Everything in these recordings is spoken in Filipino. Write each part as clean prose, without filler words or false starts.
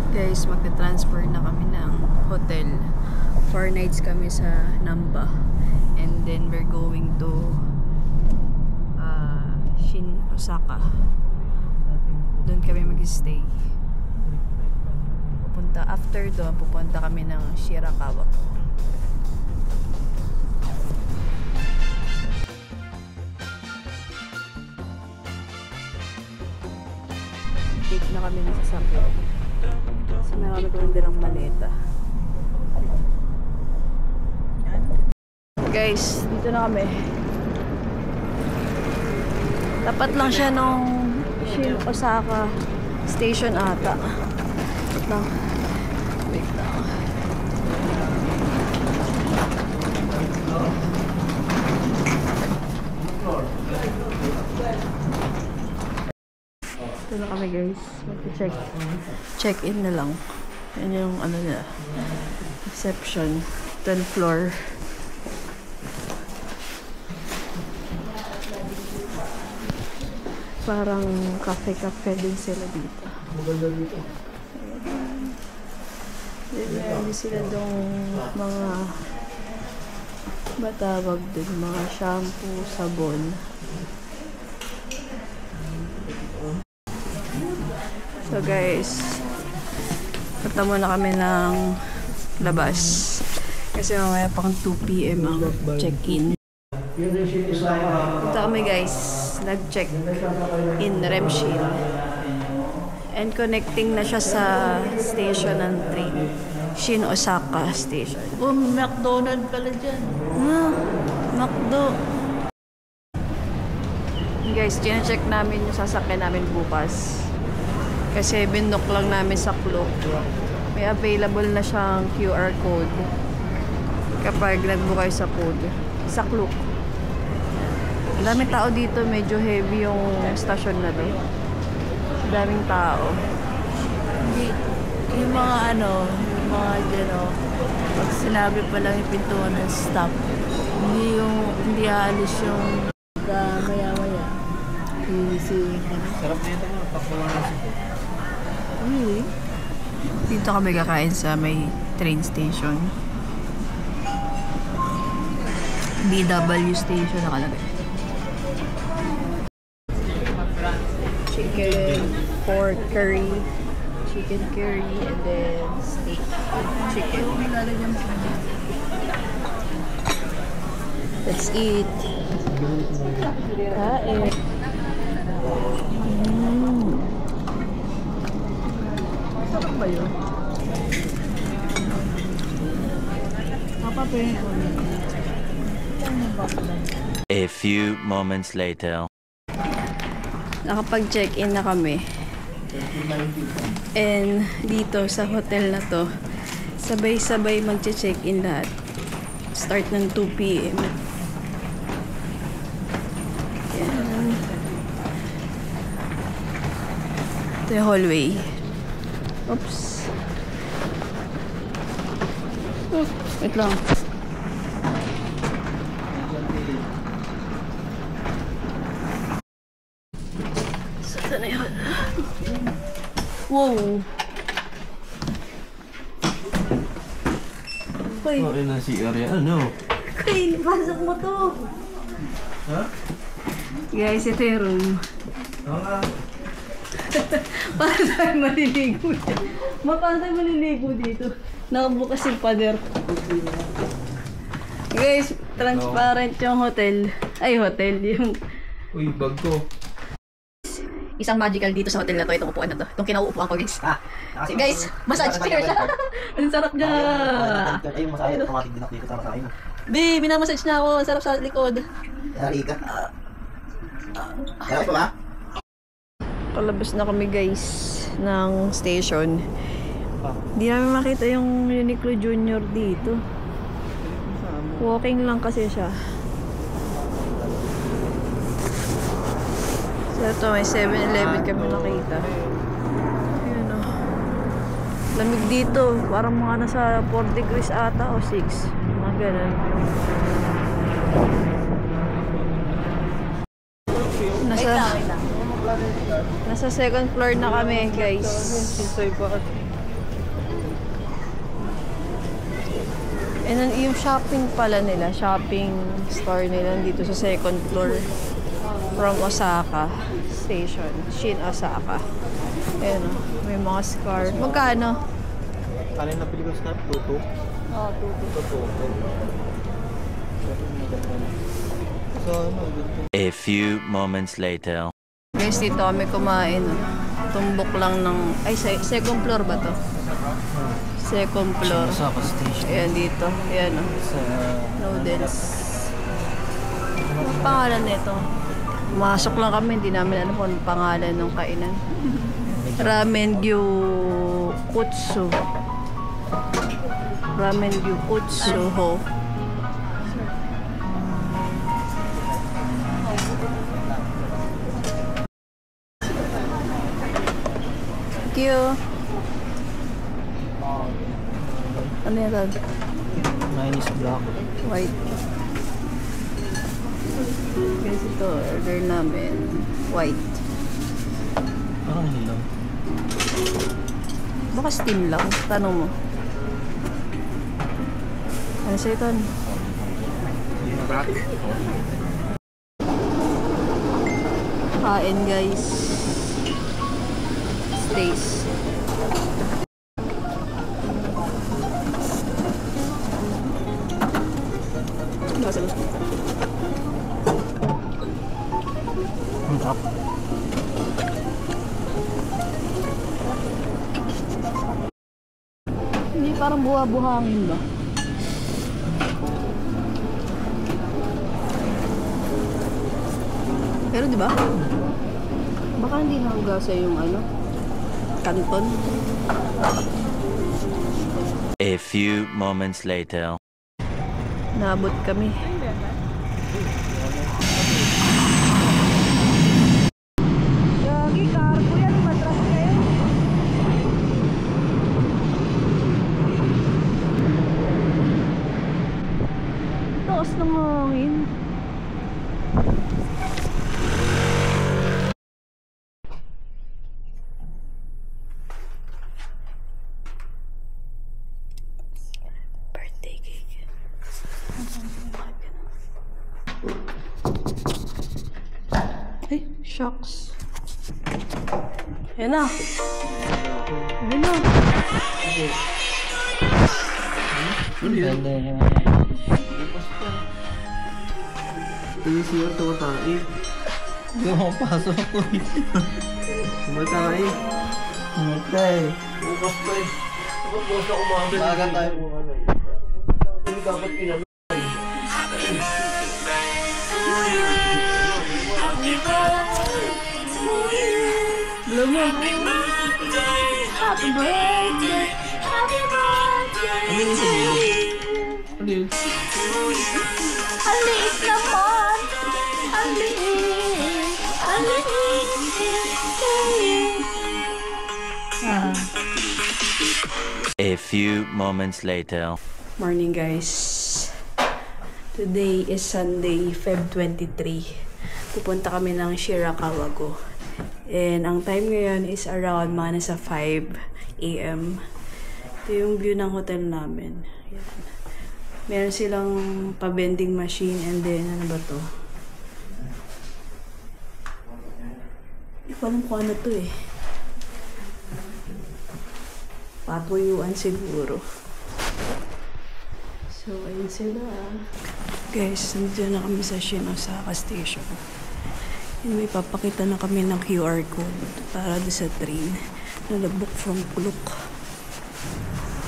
Guys, magta-transfer na kami ng hotel. 4 nights kami sa Namba. And then we're going to Shin Osaka. Doon kami mag-stay. After doon, pupunta kami ng Shirakawa. Take na kami ng sasakyan. Kasi marami kami dalang maleta. Guys, dito na kami. Tapat lang siya nung Shin Osaka station ata. Wait lang. Ito na kami guys. Check-in na lang. Yan yung ano na. Reception. 10th floor. Parang cafe-cafe din sila dito. Maganda dito. Hindi sila dong mga batawag din. Mga shampoo, sabon. So guys, punta muna kami ng labas. Kasi mamaya pang 2 PM ang check-in. Punta kami guys, nag-check in Remshin. And connecting na siya sa station ng train. Shin Osaka Station. Oh, McDonald's pala dyan. McDo. Guys, check namin yung sasakyan namin bukas. Kasi binook lang namin sa Klook. May available na siyang QR code kapag nag-book kayo sa code. Sa Klook. Ang daming tao dito. Medyo heavy yung station na to. Ang daming tao. Hindi, yung mga yung mga dyan pag sinabi pa lang yung pintuan ng stop, hindi aalis yung maya-maya. Sarap nito mo, takbuhan na siya. Really? Dito kami kakain sa may train station. BW station nakalagay. Chicken, pork curry, chicken curry, and then steak. Chicken. Let's eat. Kain. Sarap ba yun? A few moments later. Nakapag-check-in na kami. And dito sa hotel na to, sabay-sabay mag-check-in lahat. Start ng 2 PM. Yan. Ito yung hallway. Oops. Oh, wait lang. Saan na yun? Wow! Hoy! Okay na si area. Ano? Hoy! Pasok mo to! Ha? Guys, ito yung room. Oo nga. Paano tayo maliligo dito? Paano tayo maliligo dito? Nakabukas yung pader. Guys, transparent yung hotel. Ay, hotel. Yung Uy, bag ko. isang magical dito sa hotel na to. Itong upuan na to. Itong kinauupuan ko, guys. Guys, massage chair siya. Ang sarap niya. Ay, yung masaya. Automatic din ako dito sa kain. Di, minamassage niya ako. Ang sarap sa likod. Hari ka. Kaya pa ba? Palabas na kami, guys, ng station. Di namin makita yung Uniqlo Junior dito. Walking lang kasi siya. So ito, may 7-Eleven kami nakita. Ayun o. Lamig dito. Parang mga nasa 4 degrees ata o 6. Mga ganun. Nasa second floor na kami, guys. And then, yung shopping pala nila, shopping store nila dito sa second floor from Osaka Station, Shin Osaka. Ayan o, may mga scarf. Magkano? Kala na pili ko scarf? Tuto? Oo, tuto. So, ano? A few moments later. Guys, dito kami kumain. Tumbok lang ng... Ay, second floor ba to? Second floor. Sa station. Ayan dito. Ayan o. Sa... Noodles. Ang pangalan nito? Masok lang kami. Hindi namin alam kung pangalan ng kainan. Ramen Gyukutsu. Ramen Gyukutsu ho. Thank you. Ano yan? Mine is black. White. Guys, ito order namin. White. Parang hilaw. Baka steam lang. Tanong mo. Ano sa'yo ito? Black. Kain guys. Stays. Ang sarap. Hindi parang buha-buhangin ba? Pero di ba? Baka hindi nahugasa yung ano? Kanton. A few moments later. Naabot kami. Gagi, cargo yan. Matras kayo. Taas ng hangin. Birthday cake. Ay, shucks. Yan na. Yan na. Ganda niya. Ito siya tumatay. Hindi ako pasok ako. Tumatay. Tumatay. Bukas pa eh. Dapat bukas na kumagal. Baga tayo bukas na eh. Hindi dapat kinalo. Alam mo. Happy birthday, happy birthday. Ano yun? Ang liit naman. Ang liit. Ang liit. A few moments later. Morning guys. Today is Sunday, Feb 23. Pupunta kami ng Shirakawa-go. And ang time ngayon is around mga nasa 5 AM. Ito yung view ng hotel namin. Yan. Meron silang pa-vending machine and then ano ba to? Hindi ko alam kung ano to eh. Patuyuan siguro. So, ayun sila. Guys, nandito na kami sa Shin Osaka Station. And may papakita na kami ng QR code para doon sa train na nag-book from Klook.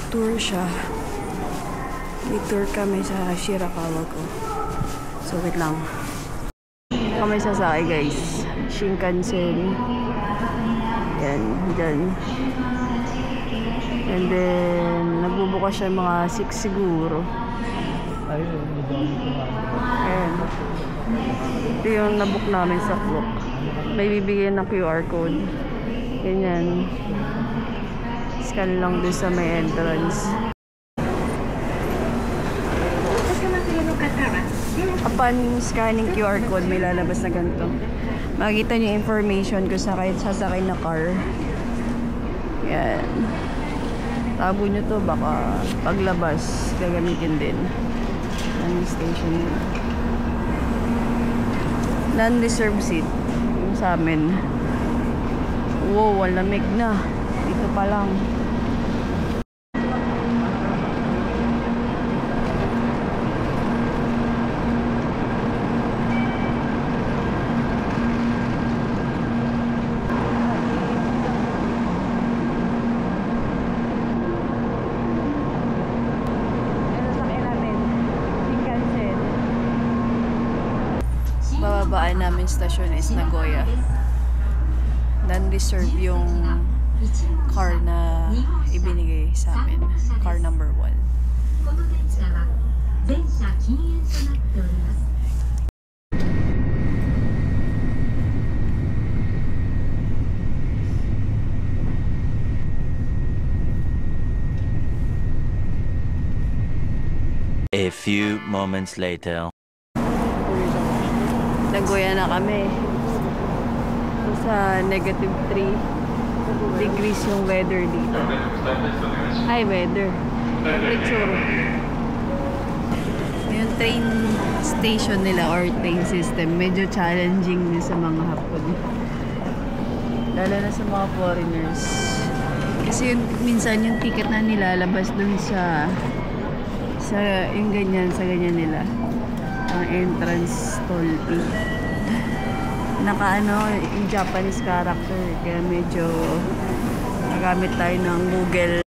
Tour siya. May tour kami sa Shirakawa-go. So, wait lang. Kami sasakay guys. Shinkansen. Yan, dyan. And then, nagbubukas siya mga 6 siguro. Ayun, Ayan. Ito yung nabook namin sa Klook. May bibigyan ng QR code. Ganyan. Scan lang doon sa may entrance. Upon scanning QR code, may lalabas na ganito. Makikita niyo yung information kung sasakay na car. Yan. Tago nyo to, baka paglabas gagamitin din. Landing station nila. Non-reserved seat yung sa amin. Wow, ang lamig na dito pa lang. Bababaan namin stasyon is Nagoya. Non-reserve yung car na ibinigay sa amin. Car number 1. この電車は全車禁煙となっております。 A few moments later. Nagoya na kami. So, sa negative 3 degrees yung weather dito. Hi, weather. Temperature. Yung train station nila or train system, medyo challenging din sa mga Hapon. Lalo na sa mga foreigners. Kasi minsan yung ticket na nilalabas dun sa yung ganyan, sa ganyan nila. Ang entrance toll fee. Naka yung Japanese character, kaya medyo nagamit tayo ng Google.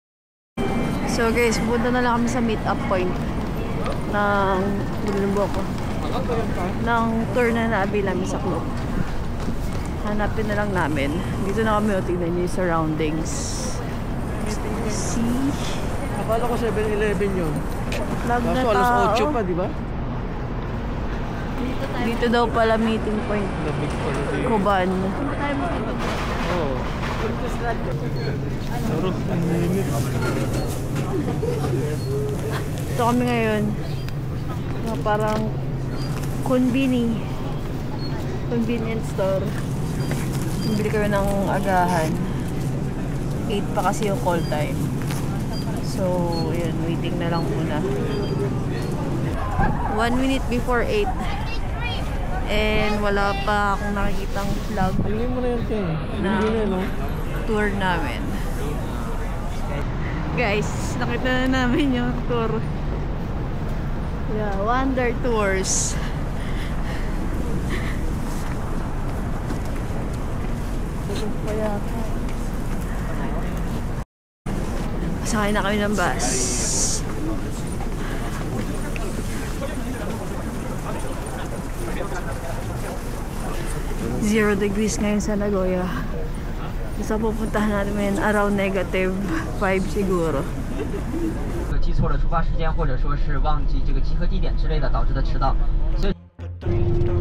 So guys, punta na lang kami sa meet up point ng tour na naabi namin sa Klook. Hanapin na lang namin. Dito na kami, tingnan nyo yung surroundings. See? Akala ko 7-Eleven yun. Lag na Kaso alas tao. 8 pa, di ba? Dito daw pala meeting point. Lamig pala dito. Kuban. Oo. Pero, ang limit. Ito kami ngayon. Parang convenience store. Bili kami ng agahan. 8 pa kasi yung call time. So, yun, waiting na lang muna. 1 minute before 8. And wala pa akong nakikitang vlog Hindi mo na yun, Ting. na Hindi na, no? tour namin. Guys, nakita na namin yung tour. Yeah, Wonder Tours. Sakay na kami ng bus. Zero degrees ngayon sa Nagoya. Sa pupuntahan natin ngayon, around negative 5 siguro. 记错了出发时间，或者说是忘记这个集合地点之类的，导致的迟到。所以。